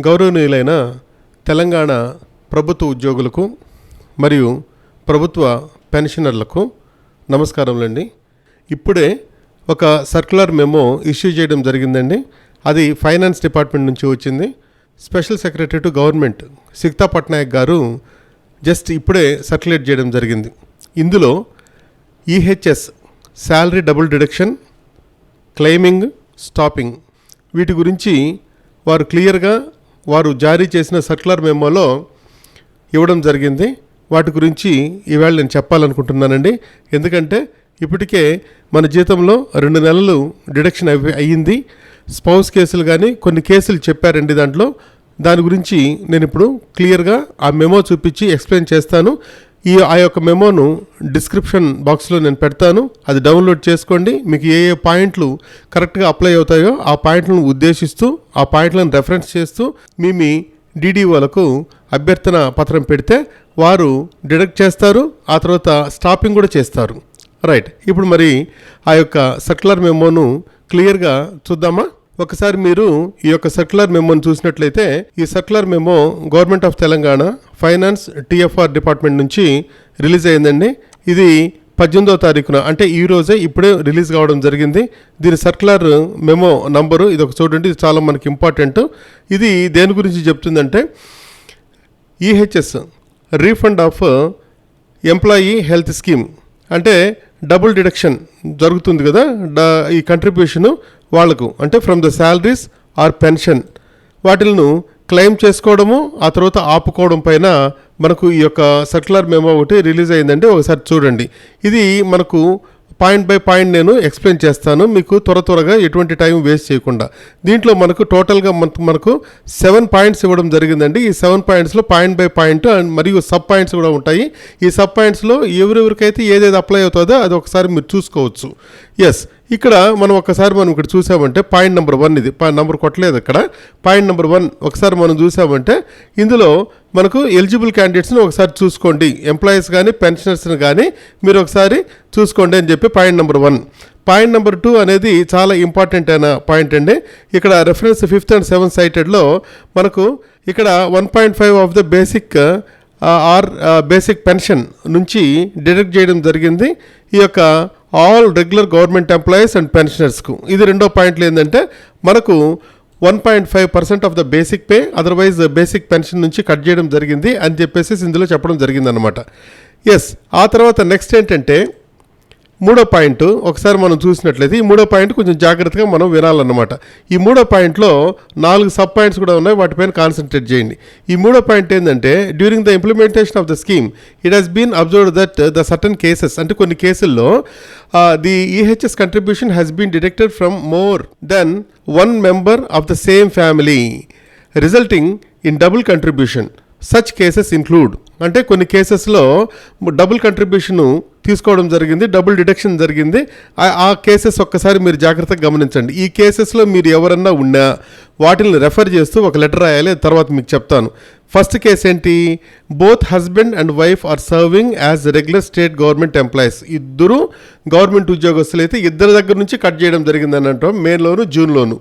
గౌరవనీయులైన తెలంగాణ ప్రభుత్వ ఉద్యోగులకు మరియు ప్రభుత్వ పెన్షనర్లకు నమస్కారములండి. ఇప్పుడే ఒక సర్క్యులర్ మెమో ఇష్యూ చేయడం జరిగిందండి. అది ఫైనాన్స్ డిపార్ట్మెంట్ నుంచి వచ్చింది. Special secretary to government Sikta Patnaik గారు జస్ట్ ఇప్పుడే సర్క్యులేట్ చేయడం జరిగింది. ఇందులో EHS salary double deduction, claiming, stopping వీటి గురించి వారు క్లియర్గా వారు జారీ చేసిన సర్క్యులర్ మెమోలో ఇవ్వడం జరిగింది. వాటి గురించి ఈవేళ నేను చెప్పాలనుకుంటున్నానండి. ఎందుకంటే ఇప్పటికే మన జీతంలో 2 నెలలు డిడక్షన్ అయ్యింది. స్పౌస్ కేసులు కానీ కొన్ని కేసులు చెప్పారండి దాంట్లో. దాని గురించి నేను ఇప్పుడు క్లియర్గా ఆ మెమో చూపించి ఎక్స్ప్లెయిన్ చేస్తాను. ఆ యొక్క మెమోను డిస్క్రిప్షన్ బాక్స్లో నేను పెడతాను. అది డౌన్లోడ్ చేసుకోండి. మీకు ఏ పాయింట్లు కరెక్ట్గా అప్లై అవుతాయో ఆ పాయింట్లను ఉద్దేశిస్తూ ఆ పాయింట్లను రెఫరెన్స్ చేస్తూ మీ డీడీఓలకు అభ్యర్థన పత్రం పెడితే వారు డిడక్ట్ చేస్తారు. ఆ తర్వాత స్టాపింగ్ కూడా చేస్తారు. రైట్, ఇప్పుడు మరి ఆ యొక్క సర్క్యులర్ మెమోను క్లియర్గా చూద్దామా? ఒకసారి మీరు ఈ యొక్క సర్క్యులర్ మెమోని చూసినట్లయితే ఈ circular memo government of Telangana finance TFR department నుంచి రిలీజ్ అయ్యిందండి. ఇది 18వ తారీఖున అంటే ఈ రోజే ఇప్పుడే రిలీజ్ కావడం జరిగింది. దీని సర్క్యులర్ మెమో నంబరు ఇది ఒక చూడండి. ఇది చాలా మనకి ఇంపార్టెంట్. ఇది దేని గురించి చెప్తుందంటే EHS refund of employee health scheme అంటే డబుల్ డిడక్షన్ జరుగుతుంది కదా. ఈ కంట్రిబ్యూషను వాళ్లకు అంటే from the salaries or pension వాటిలను క్లెయిమ్ చేసుకోవడము ఆ తర్వాత ఆపుకోవడం పైన మనకు ఈ యొక్క సర్క్యులర్ మెమో ఒకటి రిలీజ్ అయిందండి. ఒకసారి చూడండి. ఇది మనకు పాయింట్ బై పాయింట్ నేను ఎక్స్ప్లెయిన్ చేస్తాను మీకు త్వరగా ఎటువంటి టైం వేస్ట్ చేయకుండా. దీంట్లో మనకు టోటల్గా మనకు 7 పాయింట్స్ ఇవ్వడం జరిగిందండి. ఈ 7 పాయింట్స్లో పాయింట్ బై పాయింట్ అండ్ మరియు సబ్ పాయింట్స్ కూడా ఉంటాయి. ఈ సబ్ పాయింట్స్లో ఎవరెవరికైతే ఏదేది అప్లై అవుతుందో అది ఒకసారి మీరు చూసుకోవచ్చు. ఎస్, ఇక్కడ మనం ఇక్కడ చూసామంటే పాయింట్ నెంబర్ 1 ఇది నెంబర్ కొట్టలేదు ఇక్కడ. పాయింట్ నెంబర్ 1 ఒకసారి మనం చూసామంటే ఇందులో మనకు ఎలిజిబుల్ క్యాండిడేట్స్ని ఒకసారి చూసుకోండి. ఎంప్లాయీస్ కానీ పెన్షనర్స్ని కానీ మీరు ఒకసారి చూసుకోండి అని చెప్పి పాయింట్ నెంబర్ 1. పాయింట్ నెంబర్ 2 అనేది చాలా ఇంపార్టెంట్ అయిన పాయింట్ అండి. ఇక్కడ రెఫరెన్స్ 5th and 7th సైటెడ్లో మనకు ఇక్కడ 1.5 of the basic basic pension నుంచి డిడక్ట్ చేయడం జరిగింది ఈ యొక్క all regular government employees and పెన్షనర్స్కు. ఇది రెండో పాయింట్లు ఏంటంటే మనకు 1.5% of the basic pay otherwise basic pension నుంచి కట్ చేయడం జరిగింది అని చెప్పేసి ఇందులో చెప్పడం జరిగిందనమాట. ఎస్, ఆ తర్వాత నెక్స్ట్ ఏంటంటే మూడో పాయింట్ ఒకసారి మనం చూసినట్లయితే ఈ మూడో పాయింట్ కొంచెం జాగ్రత్తగా మనం వినాలన్నమాట. ఈ మూడో పాయింట్లో 4 సబ్ పాయింట్స్ కూడా ఉన్నాయి. వాటిపైన కాన్సన్ట్రేట్ చేయండి. ఈ మూడో పాయింట్ ఏంటంటే during the implementation of the scheme it has been observed that the certain cases అంటే కొన్ని కేసుల్లో the EHS contribution has been deducted from more than 1 member of the same family resulting in double contribution. Such cases include అంటే కొన్ని కేసెస్లో double contribution తీసుకోవడం జరిగింది, double deduction జరిగింది. ఆ కేసెస్ ఒక్కసారి మీరు జాగ్రత్తగా గమనించండి. ఈ కేసెస్లో మీరు ఎవరన్నా ఉన్నా వాటిని రెఫర్ చేస్తూ ఒక లెటర్ రాయాలి. తర్వాత మీకు చెప్తాను. ఫస్ట్ కేసు ఏంటి? Both husband and wife or serving as regular state government employees. ఇద్దరు గవర్నమెంట్ ఉద్యోగస్తులు అయితే ఇద్దరి దగ్గర నుంచి కట్ చేయడం జరిగిందని అంటాం. మేలోను జూన్లోను.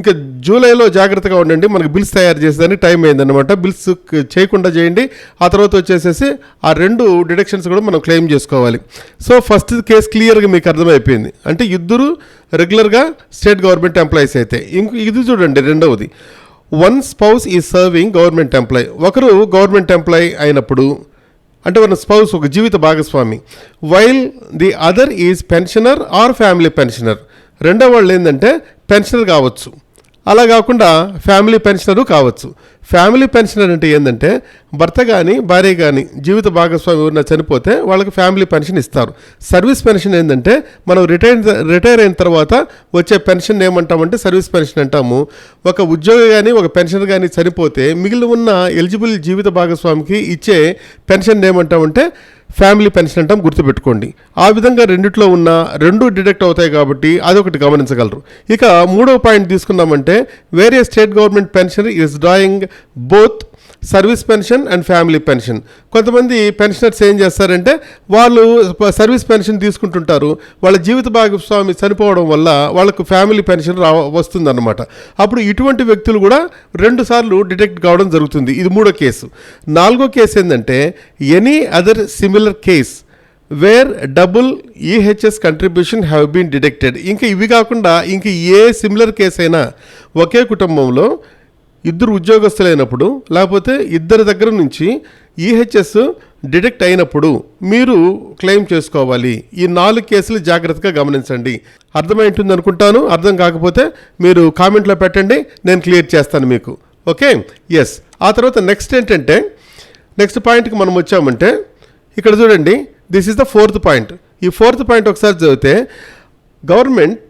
ఇంకా జూలైలో జాగ్రత్తగా ఉండండి. మనకు బిల్స్ తయారు చేసేదానికి టైం అయిందన్నమాట. బిల్స్ చేయకుండా చేయండి. ఆ తర్వాత వచ్చేసేసి ఆ 2 డిడక్షన్స్ కూడా మనం క్లెయిమ్ చేసుకోవాలి. సో ఫస్ట్ కేసు క్లియర్గా మీకు అర్థమైపోయింది. అంటే ఇద్దరు రెగ్యులర్గా స్టేట్ గవర్నమెంట్ ఎంప్లాయీస్ అయితే. ఇది చూడండి రెండవది. 1 spouse is serving government employee. ఒకరు గవర్నమెంట్ ఎంప్లాయీ అయినప్పుడు అంటే మన స్పౌస్ ఒక జీవిత భాగస్వామి. While the other is pensioner or family pensioner. రెండో వాళ్ళు ఏంటంటే పెన్షనర్ కావచ్చు, అలా కాకుండా ఫ్యామిలీ పెన్షనరు కావచ్చు. ఫ్యామిలీ పెన్షనర్ అంటే ఏంటంటే భర్త కానీ భార్య కానీ జీవిత భాగస్వామి ఎవరైనా చనిపోతే వాళ్ళకి ఫ్యామిలీ పెన్షన్ ఇస్తారు. సర్వీస్ పెన్షన్ ఏంటంటే మనం రిటైర్ అయిన తర్వాత వచ్చే పెన్షన్ ఏమంటామంటే సర్వీస్ పెన్షన్ అంటాము. ఒక ఉద్యోగి కానీ ఒక పెన్షనర్ కానీ చనిపోతే మిగిలిన ఉన్న ఎలిజిబుల్ జీవిత భాగస్వామికి ఇచ్చే పెన్షన్ ఏమంటామంటే ఫ్యామిలీ పెన్షన్ అంటాం. గుర్తుపెట్టుకోండి. ఆ విధంగా రెండిట్లో ఉన్న 2 డిడక్ట్ అవుతాయి కాబట్టి అదొకటి గమనించగలరు. ఇక మూడో పాయింట్ తీసుకున్నామంటే various state government pension is drawing both service pension and family pension. కొంతమంది పెన్షనర్స్ ఏం చేస్తారంటే వాళ్ళు సర్వీస్ పెన్షన్ తీసుకుంటుంటారు, వాళ్ళ జీవిత భాగస్వామి చనిపోవడం వల్ల వాళ్ళకు ఫ్యామిలీ పెన్షన్ వస్తుందన్నమాట. అప్పుడు ఇటువంటి వ్యక్తులు కూడా 2 సార్లు డిడక్ట్ కావడం జరుగుతుంది. ఇది 3వ కేసు. 4వ కేసు ఏంటంటే any other similar case where double EHS contribution have been deducted. ఇంకా ఇవి కాకుండా ఇంకా ఏ సిమిలర్ కేసు అయినా ఒకే కుటుంబంలో 2 ఉద్యోగస్తులైనప్పుడు లేకపోతే ఇద్దరి దగ్గర నుంచి ఈహెచ్ఎస్ డిడక్ట్ అయినప్పుడు మీరు క్లెయిమ్ చేసుకోవాలి. ఈ 4 కేసులు జాగ్రత్తగా గమనించండి. అర్థమైంటుంది అనుకుంటాను. అర్థం కాకపోతే మీరు కామెంట్లో పెట్టండి, నేను క్లియర్ చేస్తాను మీకు. Okay, yes. ఆ తర్వాత నెక్స్ట్ పాయింట్కి మనం వచ్చామంటే ఇక్కడ చూడండి, this is the 4th point. ఈ 4th పాయింట్ ఒకసారి చదివితే government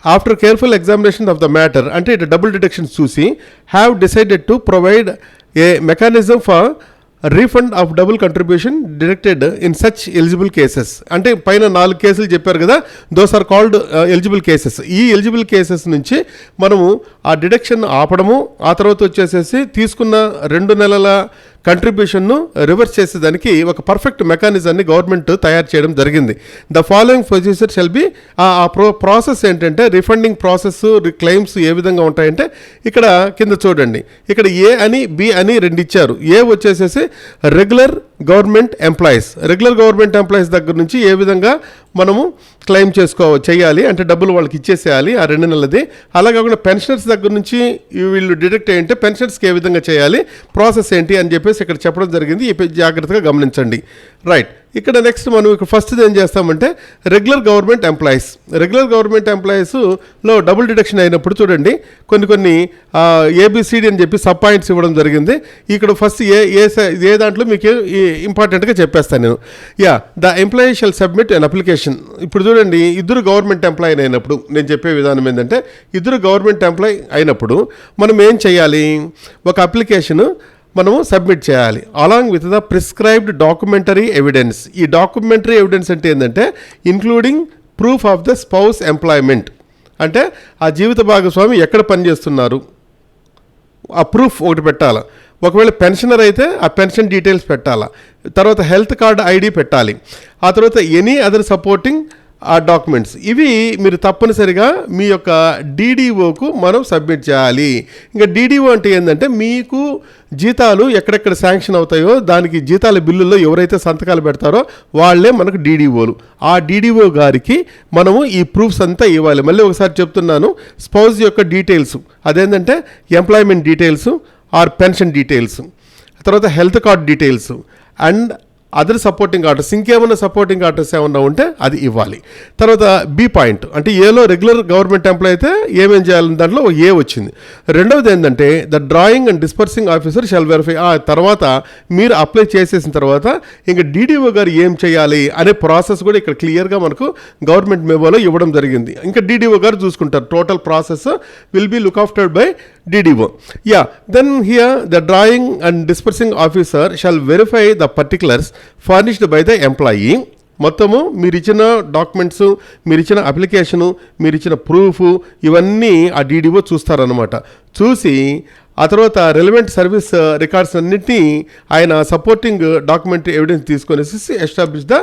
after careful examination of the matter, అంటే ఇటు డబుల్ డిడక్షన్స్ చూసి have decided to provide a mechanism for refund of double contribution deducted in such eligible cases. అంటే పైన 4 కేసులు చెప్పారు కదా, those are called eligible cases. ఈ ఎలిజిబుల్ కేసెస్ నుంచి మనము ఆ డిడక్షన్ ఆపడము, ఆ తర్వాత వచ్చేసేసి తీసుకున్న 2 నెలల కంట్రిబ్యూషన్ను రివర్స్ చేసేదానికి ఒక పర్ఫెక్ట్ మెకానిజాన్ని గవర్నమెంట్ తయారు చేయడం జరిగింది. The following procedure shall be, ఆ ప్రాసెస్ ఏంటంటే రిఫండింగ్ ప్రాసెస్, క్లెయిమ్స్ ఏ విధంగా ఉంటాయంటే ఇక్కడ కింద చూడండి, ఇక్కడ ఏ అని బి అని 2 ఇచ్చారు. ఏ వచ్చేసేసి రెగ్యులర్ గవర్నమెంట్ ఎంప్లాయీస్ దగ్గర నుంచి ఏ విధంగా మనము క్లెయిమ్ చేయాలి అంటే డబ్బులు వాళ్ళకి ఇచ్చేసేయాలి ఆ 2 నెలలది. అలా కాకుండా పెన్షనర్స్ దగ్గర నుంచి వీళ్ళు డిడక్ట్ అయ్యింటే పెన్షనర్స్కి ఏ విధంగా చేయాలి, ప్రాసెస్ ఏంటి అని చెప్పేసి ఇక్కడ చెప్పడం జరిగింది. జాగ్రత్తగా గమనించండి. రైట్, ఇక్కడ నెక్స్ట్ మనం ఇక్కడ ఫస్ట్ ఏం చేస్తామంటే రెగ్యులర్ గవర్నమెంట్ ఎంప్లాయీస్లో డబుల్ డిడక్షన్ అయినప్పుడు చూడండి కొన్ని ఏబిసిడి అని చెప్పి సబ్ పాయింట్స్ ఇవ్వడం జరిగింది. ఇక్కడ ఫస్ట్ ఏ దాంట్లో మీకు ఇంపార్టెంట్గా చెప్పేస్తాను నేను. The employee shall submit an application. ఇప్పుడు చూడండి, 2 గవర్నమెంట్ ఎంప్లాయీ అయినప్పుడు నేను చెప్పే విధానం ఏంటంటే 2 గవర్నమెంట్ ఎంప్లాయీ అయినప్పుడు మనం ఏం చేయాలి, ఒక అప్లికేషన్ మనము సబ్మిట్ చేయాలి along with the prescribed documentary evidence. ఈ డాక్యుమెంటరీ ఎవిడెన్స్ అంటే ఏంటంటే including proof of the spouse employment, అంటే ఆ జీవిత భాగస్వామి ఎక్కడ పనిచేస్తున్నారు ఆ ప్రూఫ్ ఒకటి పెట్టాలి. ఒకవేళ పెన్షనర్ అయితే ఆ పెన్షన్ డీటెయిల్స్ పెట్టాలా, తర్వాత హెల్త్ కార్డ్ ఐడి పెట్టాలి, ఆ తర్వాత ఎనీ అదర్ సపోర్టింగ్ ఆ డాక్యుమెంట్స్. ఇవి మీరు తప్పనిసరిగా మీ యొక్క డీడీఓకు మనం సబ్మిట్ చేయాలి. ఇంకా డీడీఓ అంటే ఏంటంటే మీకు జీతాలు ఎక్కడెక్కడ శాంక్షన్ అవుతాయో దానికి జీతాల బిల్లుల్లో ఎవరైతే సంతకాలు పెడతారో వాళ్ళే మనకు డీడీఓలు. ఆ డీడీఓ గారికి మనము ఈ ప్రూఫ్స్ అంతా ఇవ్వాలి. మళ్ళీ ఒకసారి చెప్తున్నాను, స్పౌస్ యొక్క డీటెయిల్స్ అదేంటంటే employment details or pension details, తర్వాత health card details and other supporting orders, ఇంకేమైనా సపోర్టింగ్ ఆర్డర్స్ ఏమన్నా ఉంటే అది ఇవ్వాలి. తర్వాత బి పాయింట్ అంటే ఏలో రెగ్యులర్ గవర్నమెంట్ ఎంప్లాయ్ అయితే ఏమేం చేయాలని దాంట్లో ఏ వచ్చింది. రెండవది ఏంటంటే the drawing and disbursing officer shall verify. ఆ తర్వాత మీరు అప్లై చేసేసిన తర్వాత ఇంకా డీడీఓ గారు ఏం చేయాలి అనే ప్రాసెస్ కూడా ఇక్కడ క్లియర్గా మనకు గవర్నమెంట్ మెమోలో ఇవ్వడం జరిగింది. ఇంకా డీడీఓ గారు చూసుకుంటారు. Total process will be look aftered by DDO. Then here the drawing and dispersing officer shall verify the particulars furnished by the employee. మొత్తము మీరు ఇచ్చిన డాక్యుమెంట్స్, మీరు ఇచ్చిన అప్లికేషను, మీరు ఇచ్చిన ప్రూఫ్ ఇవన్నీ ఆ డీడీఓ చూస్తారనమాట. చూసి ఆ తర్వాత రెలవెంట్ సర్వీస్ రికార్డ్స్ అన్నింటినీ ఆయన సపోర్టింగ్ డాక్యుమెంట్ ఎవిడెన్స్ తీసుకొనేసి ఎస్టాబ్లిష్ ద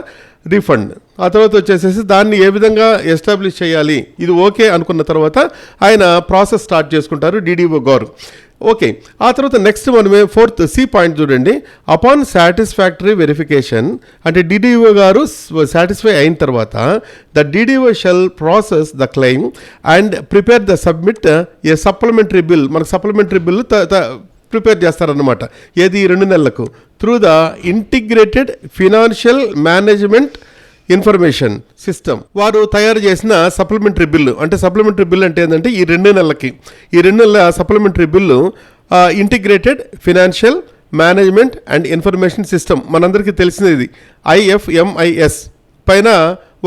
రీఫండ్. ఆ తర్వాత వచ్చేసేసి దాన్ని ఏ విధంగా ఎస్టాబ్లిష్ చేయాలి ఇది ఓకే అనుకున్న తర్వాత ఆయన ప్రాసెస్ స్టార్ట్ చేసుకుంటారు డీడీఓ గారు. ఓకే, ఆ తర్వాత నెక్స్ట్ మనమే 4th సి పాయింట్ చూడండి. అపాన్ సాటిస్ఫాక్టరీ వెరిఫికేషన్ అంటే డీడీఓ గారు సాటిస్ఫై అయిన తర్వాత the DDO shall process the claim and prepare the submit a supplementary bill. మనకు సప్లిమెంటరీ బిల్ ప్రిపేర్ చేస్తారన్నమాట. ఏది 2 నెలలకు through the integrated financial management information system వారు తయారు చేసిన సప్లిమెంటరీ బిల్లు. అంటే సప్లిమెంటరీ బిల్ అంటే ఏంటంటే ఈ 2 నెలల supplementary bill integrated financial management and information system మనందరికీ తెలిసినది IFMIS పైన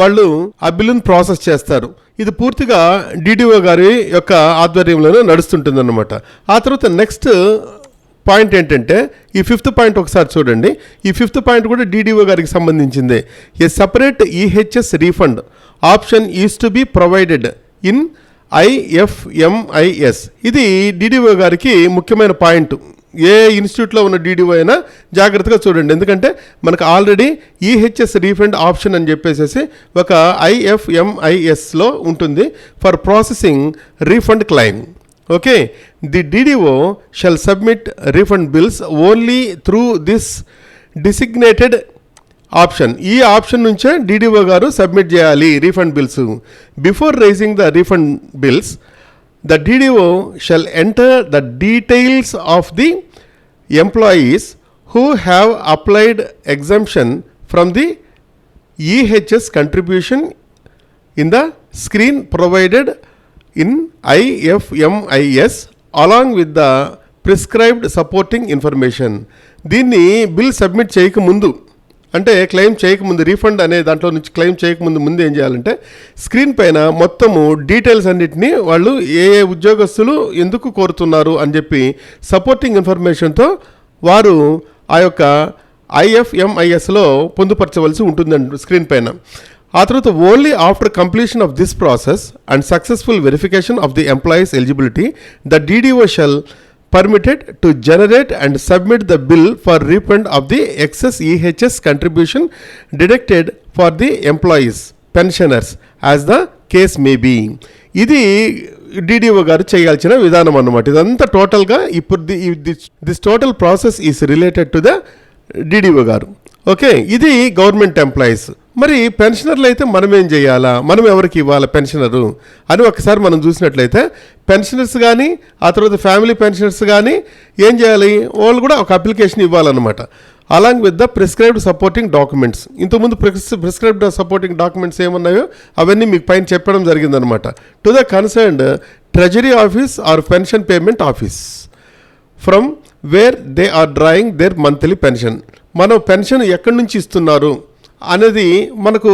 వాళ్ళు ఆ బిల్లును ప్రాసెస్ చేస్తారు. ఇది పూర్తిగా డీడీఓ గారి యొక్క ఆధ్వర్యంలోనే నడుస్తుంటుందన్నమాట. ఆ తర్వాత నెక్స్ట్ పాయింట్ ఏంటంటే ఈ 5th పాయింట్ ఒకసారి చూడండి. ఈ 5th పాయింట్ కూడా డీడీఓ గారికి సంబంధించిందే. A separate EHS refund option is to be provided in IFMIS. ఇది డీడీఓ గారికి ముఖ్యమైన పాయింట్. ఏ ఇన్స్టిట్యూట్లో ఉన్న డీడీఓ అయినా జాగ్రత్తగా చూడండి. ఎందుకంటే మనకు ఆల్రెడీ ఈహెచ్ఎస్ రీఫండ్ ఆప్షన్ అని చెప్పేసి ఒక IFMISలో ఉంటుంది for processing refund claim. Okay, the DDO shall submit refund bills only through this designated option. ఈ ఆప్షన్ నుంచే డీడీఓ గారు సబ్మిట్ చేయాలి refund bills. Before raising the refund bills, the DDO shall enter the details of the employees who have applied exemption from the EHS contribution in the screen provided in IFMIS along with the prescribed supporting information. దీన్ని bill submit చేయకముందు, అంటే claim చేయకముందు, refund అనే దాంట్లో నుంచి claim చేయకముందు ముందు ఏం చేయాలంటే స్క్రీన్ పైన మొత్తము డీటెయిల్స్ అన్నిటినీ వాళ్ళు ఏ ఉద్యోగస్తులు ఎందుకు కోరుతున్నారు అని చెప్పి సపోర్టింగ్ ఇన్ఫర్మేషన్తో వారు ఆ యొక్క IFMISలో పొందుపరచవలసి ఉంటుందండి స్క్రీన్ పైన. ఆ తర్వాత only after completion of this process and successful verification of the employees eligibility the DDO shall permitted to generate and submit the bill for refund of the excess EHS contribution deducted for the employees, pensioners as the case may be. ఇది DDO గారు చేయాల్సిన విధానం అన్నమాట. ఇదంతా టోటల్గా ఇప్పుడు this total process is related to the DDO గారు. Okay, ఇది గవర్నమెంట్ ఎంప్లాయీస్. మరి పెన్షనర్లు అయితే మనం ఏం చేయాలా, మనం ఎవరికి ఇవ్వాలి పెన్షనరు అని ఒకసారి మనం చూసినట్లయితే పెన్షనర్స్ కానీ ఆ తర్వాత ఫ్యామిలీ పెన్షనర్స్ కానీ ఏం చేయాలి, వాళ్ళు కూడా ఒక అప్లికేషన్ ఇవ్వాలన్నమాట. Along with the prescribed supporting documents. ఇంతకుముందు ప్రిస్క్రైబ్డ్ సపోర్టింగ్ డాక్యుమెంట్స్ ఏమున్నాయో అవన్నీ మీకు పైన చెప్పడం జరిగిందనమాట. To the concerned treasury office or pension payment office from where they are drawing their monthly pension. మనం పెన్షన్ ఎక్కడి నుంచి ఇస్తున్నారు అనేది మనకు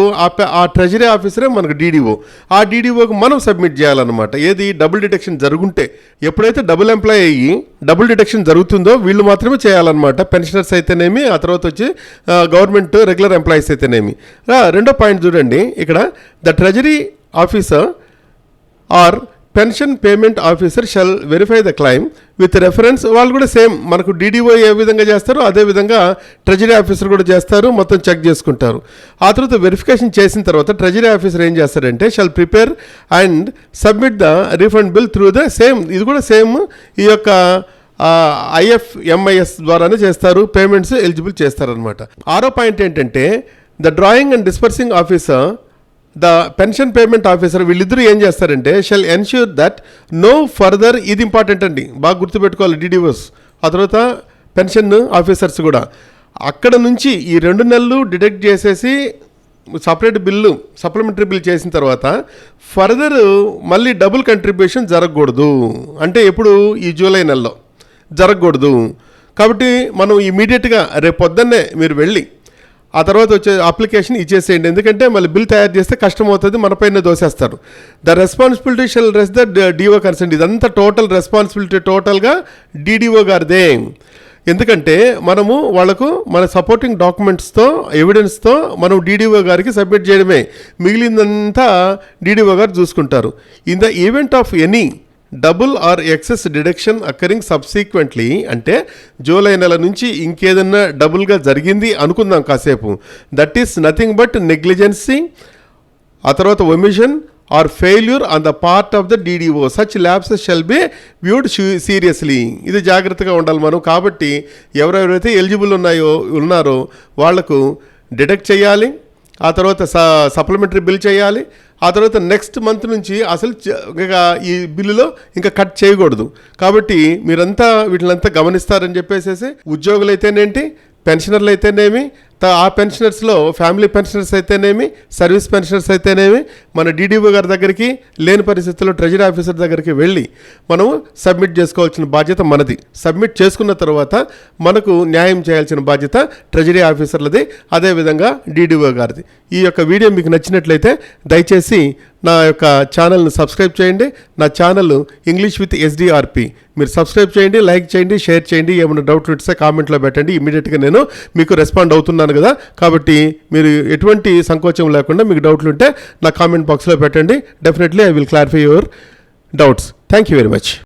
ఆ ట్రెజరీ ఆఫీసరే మనకు DDO. ఆ DDOకి మనం సబ్మిట్ చేయాలన్నమాట. ఏది డబుల్ డిడక్షన్ జరుగుంటే, ఎప్పుడైతే డబుల్ ఎంప్లాయ్ అయ్యి డబుల్ డిడక్షన్ జరుగుతుందో వీళ్ళు మాత్రమే చేయాలన్నమాట. పెన్షనర్స్ అయితేనేమి, ఆ తర్వాత వచ్చి గవర్నమెంట్ రెగ్యులర్ ఎంప్లాయీస్ అయితేనేమి. రెండో పాయింట్ చూడండి ఇక్కడ, the treasury officer or pension payment officer shall verify the claim with reference. వాళ్ళు కూడా సేమ్ మనకు DDO ఏ విధంగా చేస్తారో అదే విధంగా ట్రెజరీ ఆఫీసర్ కూడా చేస్తారు, మొత్తం చెక్ చేసుకుంటారు. ఆ తర్వాత వెరిఫికేషన్ చేసిన తర్వాత ట్రెజరీ ఆఫీసర్ ఏం చేస్తారంటే shall prepare and submit the refund bill through the same. ఇది కూడా సేమ్ ఈ యొక్క IFMIS ద్వారానే చేస్తారు, పేమెంట్స్ ఎలిజిబుల్ చేస్తారనమాట. ఆరో పాయింట్ ఏంటంటే the drawing and disbursing officer, the pension payment officer, వీళ్ళిద్దరూ ఏం చేస్తారంటే shall ensure that no further, ఇది ఇంపార్టెంట్ అండి, బాగా గుర్తుపెట్టుకోవాలి DDOs. ఆ తర్వాత పెన్షన్ ఆఫీసర్స్ కూడా అక్కడ నుంచి ఈ 2 నెలలు డిడక్ట్ చేసేసి సపరేట్ బిల్లు సప్లిమెంటరీ బిల్ చేసిన తర్వాత ఫర్దర్ మళ్ళీ డబుల్ కంట్రిబ్యూషన్ జరగకూడదు. అంటే ఎప్పుడు ఈ జూలై నెలలో జరగకూడదు. కాబట్టి మనం ఇమీడియట్గా రేపు పొద్దున్నే మీరు వెళ్ళి ఆ తర్వాత వచ్చే అప్లికేషన్ ఇచ్చేసేయండి. ఎందుకంటే మళ్ళీ బిల్ తయారు చేస్తే కష్టం అవుతుంది, మనపైన దోసేస్తారు. The responsibility shall rest the DO concern. ఇదంతా టోటల్ రెస్పాన్సిబిలిటీ టోటల్గా DDO గారిదే. ఎందుకంటే మనము వాళ్ళకు మన సపోర్టింగ్ డాక్యుమెంట్స్తో ఎవిడెన్స్తో మనం DDO గారికి సబ్మిట్ చేయడమే, మిగిలిందంతా DDO గారు చూసుకుంటారు. In the event of any double or excess deduction occurring subsequently, అంటే జూలై నెల నుంచి ఇంకేదన్నా డబుల్గా జరిగింది అనుకుందాం కాసేపు, that is nothing but negligence, ఆ తర్వాత omission or failure on the part of the DDO. Such lapses shall be viewed seriously. ఇది జాగ్రత్తగా ఉండాలి మనం. కాబట్టి ఎవరెవరైతే ఎలిజిబుల్ ఉన్నారో వాళ్లకు డిడక్ట్ చేయాలి, ఆ తర్వాత సప్లిమెంటరీ బిల్ చేయాలి, ఆ తర్వాత నెక్స్ట్ మంత్ నుంచి అసలు ఇంకా ఈ బిల్లులో ఇంకా కట్ చేయకూడదు. కాబట్టి మీరంతా వీటినంతా గమనిస్తారని చెప్పేసి ఉద్యోగులు అయితేనేంటి, పెన్షనర్లు అయితేనేమి, ఆ పెన్షనర్స్లో ఫ్యామిలీ పెన్షనర్స్ అయితేనేమి, సర్వీస్ పెన్షనర్స్ అయితేనేమి, మన DDO గారి దగ్గరికి లేని పరిస్థితుల్లో ట్రెజరీ ఆఫీసర్ దగ్గరికి వెళ్ళి మనము సబ్మిట్ చేసుకోవాల్సిన బాధ్యత మనది. సబ్మిట్ చేసుకున్న తర్వాత మనకు న్యాయం చేయాల్సిన బాధ్యత ట్రెజరీ ఆఫీసర్లది, అదేవిధంగా DDO గారిది. ఈ యొక్క వీడియో మీకు నచ్చినట్లయితే దయచేసి నా యొక్క ఛానల్ని సబ్స్క్రైబ్ చేయండి. నా ఛానల్ ఇంగ్లీష్ విత్ SDRP. మీరు సబ్స్క్రైబ్ చేయండి, లైక్ చేయండి, షేర్ చేయండి. ఏమైనా డౌట్లు ఇస్తే కామెంట్లో పెట్టండి, ఇమీడియట్గా నేను మీకు రెస్పాండ్ అవుతున్నాను కదా. కాబట్టి మీరు ఎటువంటి సంకోచం లేకుండా మీకు డౌట్లు ఉంటే నా కామెంట్ బాక్స్లో పెట్టండి. Definitely I will clarify your doubts. Thank you very much.